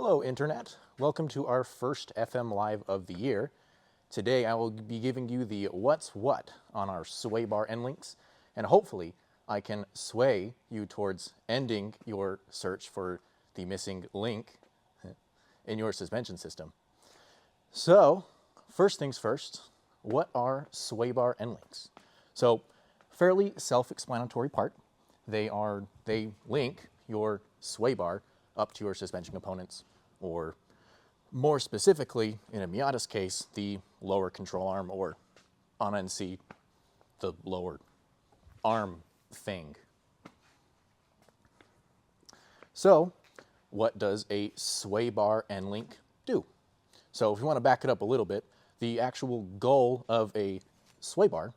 Hello Internet, welcome to our first FM Live of the year. Today I will be giving you the what's what on our sway bar end links, and hopefully I can sway you towards ending your search for the missing link in your suspension system. So, first things first, what are sway bar end links? So, fairly self-explanatory part. They link your sway bar up to your suspension components, or more specifically, in a Miata's case, the lower control arm, or on NC, the lower arm thing. So, what does a sway bar end link do? So if you want to back it up a little bit, the actual goal of a sway bar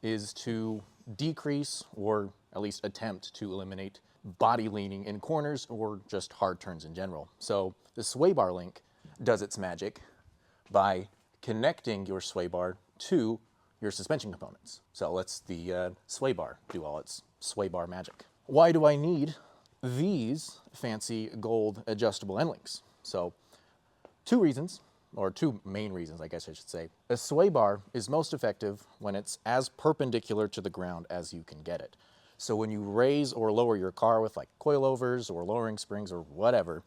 is to decrease, or at least attempt to eliminate, body leaning in corners or just hard turns in general. So the sway bar link does its magic by connecting your sway bar to your suspension components. So lets the sway bar do all its sway bar magic. Why do I need these fancy gold adjustable end links? So two reasons, or two main reasons, I guess I should say. A sway bar is most effective when it's as perpendicular to the ground as you can get it. So when you raise or lower your car with like coilovers or lowering springs or whatever,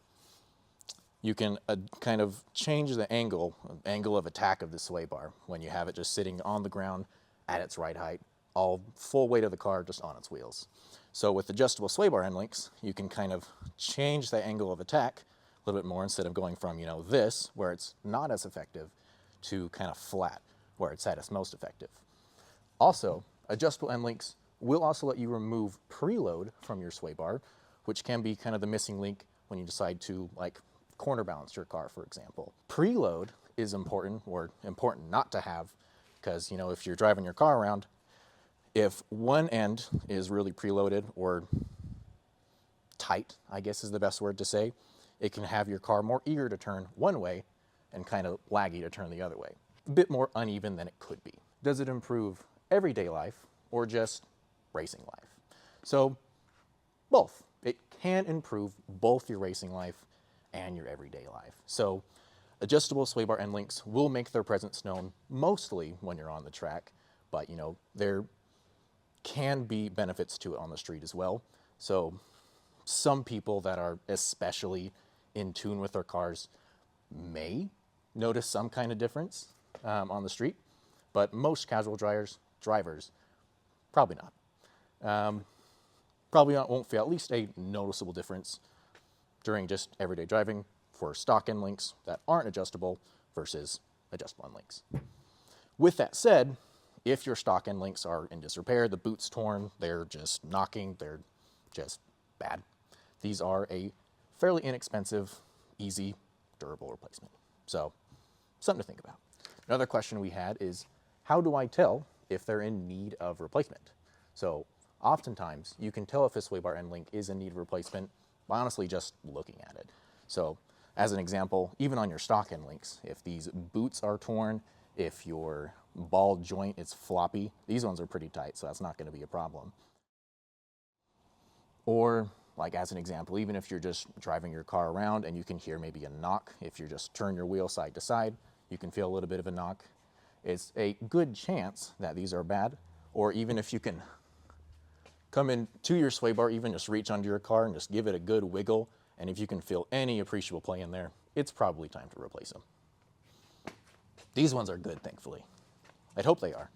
you can kind of change the angle of attack of the sway bar when you have it just sitting on the ground at its right height, all full weight of the car just on its wheels. So with adjustable sway bar end links, you can kind of change the angle of attack a little bit more, instead of going from, this, where it's not as effective, to kind of flat, where it's at its most effective. Also, adjustable end links will also let you remove preload from your sway bar, which can be kind of the missing link when you decide to corner balance your car, for example. Preload is important, or important not to have, because if you're driving your car around, if one end is really preloaded or tight, I guess is the best word to say, it can have your car more eager to turn one way and kind of laggy to turn the other way. A bit more uneven than it could be. Does it improve everyday life or just racing life? So both. It can improve both your racing life and your everyday life. So adjustable sway bar end links will make their presence known mostly when you're on the track, but there can be benefits to it on the street as well. So some people that are especially in tune with their cars may notice some kind of difference on the street, but most casual drivers, probably not. Probably won't feel at least a noticeable difference during just everyday driving for stock end links that aren't adjustable versus adjustable end links. With that said, if your stock end links are in disrepair, the boot's torn, they're just knocking, they're just bad, these are a fairly inexpensive, easy, durable replacement. So, something to think about. Another question we had is, how do I tell if they're in need of replacement? So, oftentimes, you can tell if a sway bar end link is in need of replacement by honestly just looking at it. So, as an example, even on your stock end links, if these boots are torn, if your ball joint is floppy, these ones are pretty tight, so that's not going to be a problem. Or, as an example, even if you're just driving your car around and you can hear maybe a knock, if you just turn your wheel side to side, you can feel a little bit of a knock. It's a good chance that these are bad. Or even if you can come into your sway bar, even just reach under your car and just give it a good wiggle, and if you can feel any appreciable play in there, it's probably time to replace them. These ones are good, thankfully. I'd hope they are.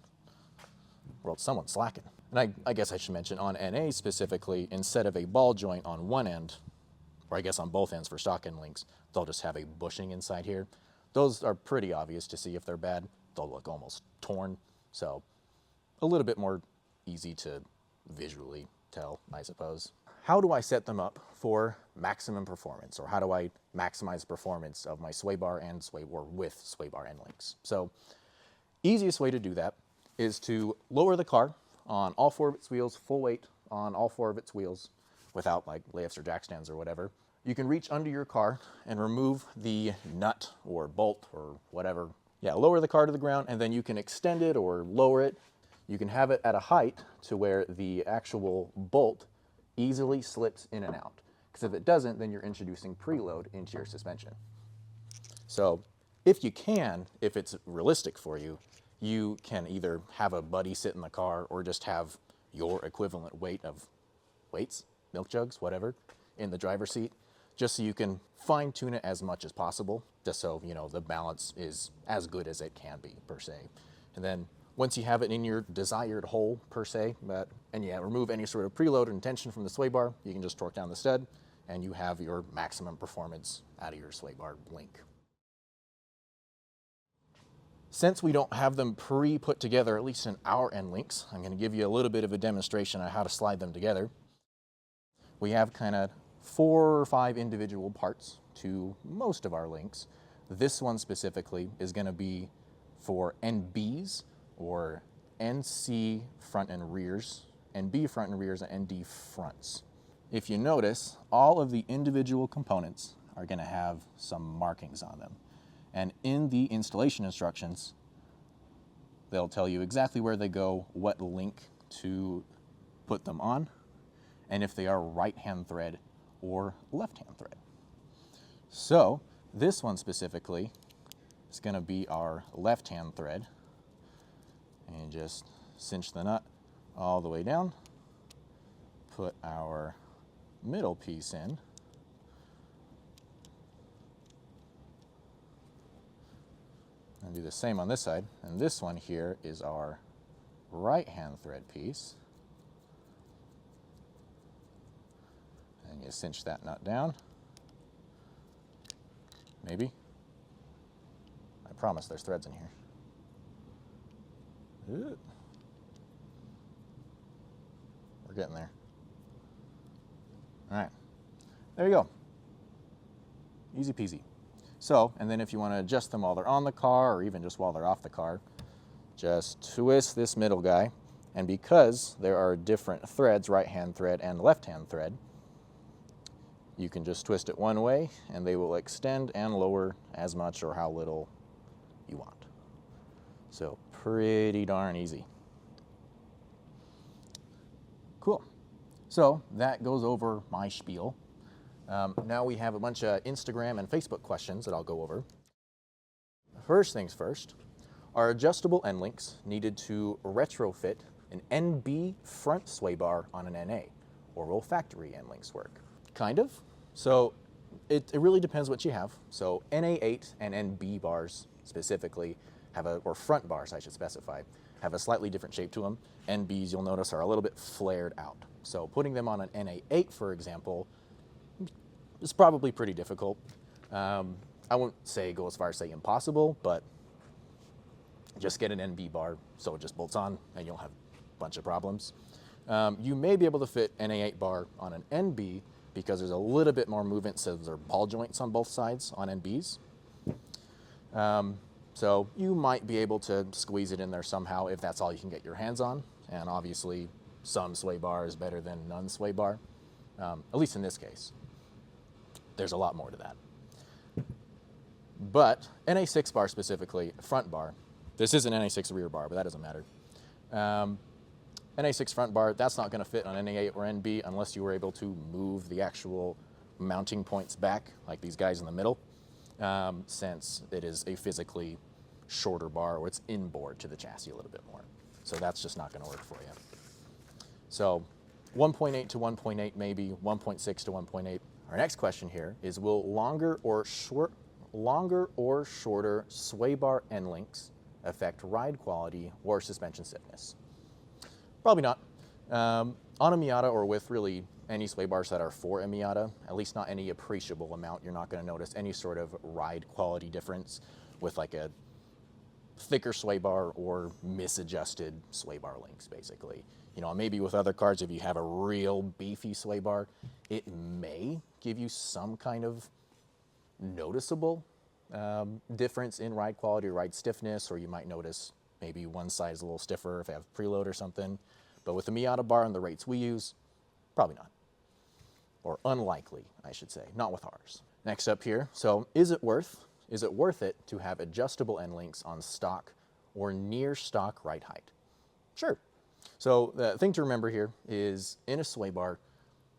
Well, someone's slacking. And I guess I should mention, on NA specifically, instead of a ball joint on one end, or I guess on both ends for stock end links, they'll just have a bushing inside here. Those are pretty obvious to see if they're bad. They'll look almost torn, so a little bit more easy to visually tell, I suppose. How do I set them up for maximum performance, or how do I maximize performance of my sway bar and with sway bar end links? So, easiest way to do that is to lower the car on all four of its wheels, full weight on all four of its wheels, without layups or jack stands or whatever. You can reach under your car and remove the nut or bolt or whatever. Yeah, lower the car to the ground, and then you can extend it or lower it. You can have it at a height to where the actual bolt easily slips in and out. because if it doesn't, then you're introducing preload into your suspension. So if you can, if it's realistic for you, you can either have a buddy sit in the car or just have your equivalent weight of weights, milk jugs, whatever, in the driver's seat, just so you can fine tune it as much as possible, just so, you know, the balance is as good as it can be, per se. And then once you have it in your desired hole, per se, and you remove any sort of preload and tension from the sway bar, you can just torque down the stud, and you have your maximum performance out of your sway bar link. Since we don't have them pre-put together, at least in our end links, I'm going to give you a little bit of a demonstration on how to slide them together. We have kind of 4 or 5 individual parts to most of our links. This one specifically is going to be for NBs, or NC front and rears, NB front and rears, and ND fronts. If you notice, all of the individual components are going to have some markings on them. And in the installation instructions, they'll tell you exactly where they go, what link to put them on, and if they are right-hand thread or left-hand thread. So this one specifically is going to be our left-hand thread. And just cinch the nut all the way down, put our middle piece in, and do the same on this side. And this one here is our right-hand thread piece. And you cinch that nut down. Maybe. I promise there's threads in here. Ooh. We're getting there. All right, there you go. Easy peasy. So, and then if you want to adjust them while they're on the car or even just while they're off the car, just twist this middle guy. And because there are different threads, right-hand thread and left-hand thread, you can just twist it one way and they will extend and lower as much or how little you want. So pretty darn easy. Cool. So that goes over my spiel. Now we have a bunch of Instagram and Facebook questions that I'll go over. First things first, are adjustable end links needed to retrofit an NB front sway bar on an NA, or will factory end links work? Kind of. So it really depends what you have. So NA8 and NB bars specifically have or front bars I should specify, have a slightly different shape to them. NBs, you'll notice, are a little bit flared out. So putting them on an NA8, for example, is probably pretty difficult. I won't say go as far as say impossible, but just get an NB bar so it just bolts on and you'll have a bunch of problems. You may be able to fit NA8 bar on an NB because there's a little bit more movement, so there are ball joints on both sides on NBs. So you might be able to squeeze it in there somehow if that's all you can get your hands on. And obviously some sway bar is better than none sway bar, at least in this case. There's a lot more to that. But NA6 bar specifically, front bar, this is an NA6 rear bar, but that doesn't matter. NA6 front bar, that's not going to fit on NA8 or NB unless you were able to move the actual mounting points back, like these guys in the middle, since it is a physically shorter bar or it's inboard to the chassis a little bit more. So that's just not going to work for you. So 1.8 to 1.8 maybe, 1.6 to 1.8. Our next question here is, will longer or shorter sway bar end links affect ride quality or suspension stiffness? Probably not. On a Miata, or with really any sway bars that are for a Miata, at least not any appreciable amount, you're not going to notice any sort of ride quality difference with like a thicker sway bar or misadjusted sway bar links, basically. You know, maybe with other cars, if you have a real beefy sway bar, it may give you some kind of noticeable difference in ride quality or ride stiffness, or you might notice maybe one side is a little stiffer if they have preload or something. But with the Miata bar and the rates we use, probably not. Or unlikely, I should say, not with ours. Next up here, so is it worth it to have adjustable end links on stock or near stock ride height? Sure. So the thing to remember here is in a sway bar,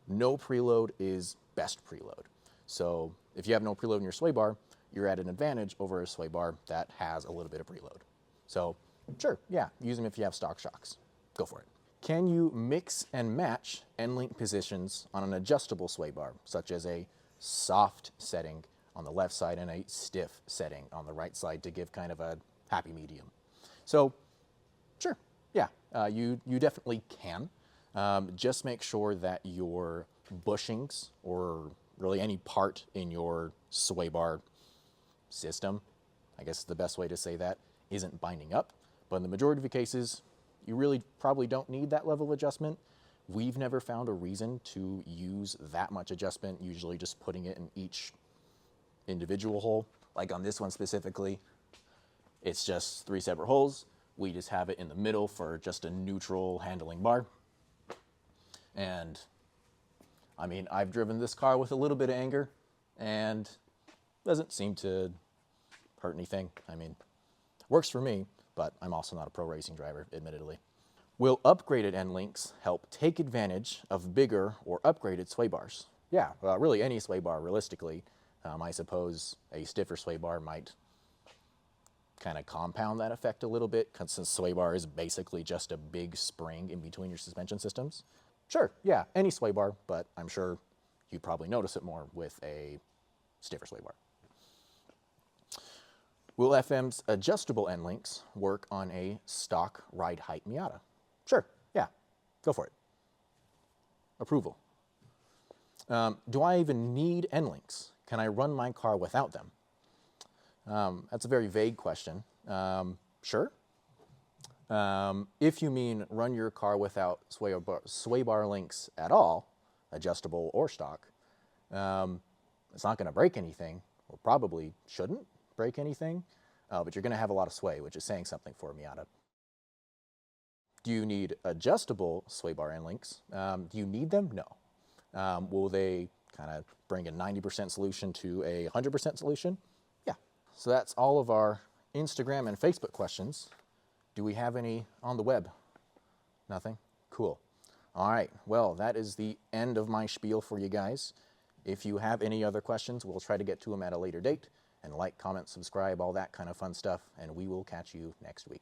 no preload is best preload. So if you have no preload in your sway bar, you're at an advantage over a sway bar that has a little bit of preload. So sure, yeah, use them if you have stock shocks. Go for it. Can you mix and match end link positions on an adjustable sway bar, such as a soft setting on the left side and a stiff setting on the right side to give kind of a happy medium? So sure, yeah, you definitely can. Just make sure that your bushings, or really any part in your sway bar system, I guess the best way to say that, isn't binding up. But in the majority of the cases, you really probably don't need that level of adjustment. We've never found a reason to use that much adjustment, usually just putting it in each individual hole. Like on this one specifically, it's just 3 separate holes. We just have it in the middle for just a neutral handling bar. And I mean, I've driven this car with a little bit of anger and doesn't seem to hurt anything. I mean, works for me, but I'm also not a pro racing driver, admittedly. Will upgraded end links help take advantage of bigger or upgraded sway bars? Yeah, really any sway bar, realistically. I suppose a stiffer sway bar might kind of compound that effect a little bit, since sway bar is basically just a big spring in between your suspension systems. Sure, yeah, any sway bar, but I'm sure you'd probably notice it more with a stiffer sway bar. Will FM's adjustable end links work on a stock ride height Miata? Sure, yeah, go for it. Approval. Do I even need end links? Can I run my car without them? That's a very vague question. Sure. If you mean run your car without sway bar links at all, adjustable or stock, it's not going to break anything, or probably shouldn't break anything, but you're going to have a lot of sway, which is saying something for a Miata. Do you need adjustable sway bar end links? Do you need them? No. Will they kind of bring a 90% solution to a 100% solution? Yeah. So that's all of our Instagram and Facebook questions. Do we have any on the web? Nothing? Cool. All right. Well, that is the end of my spiel for you guys. If you have any other questions, we'll try to get to them at a later date. And like, comment, subscribe, all that kind of fun stuff. And we will catch you next week.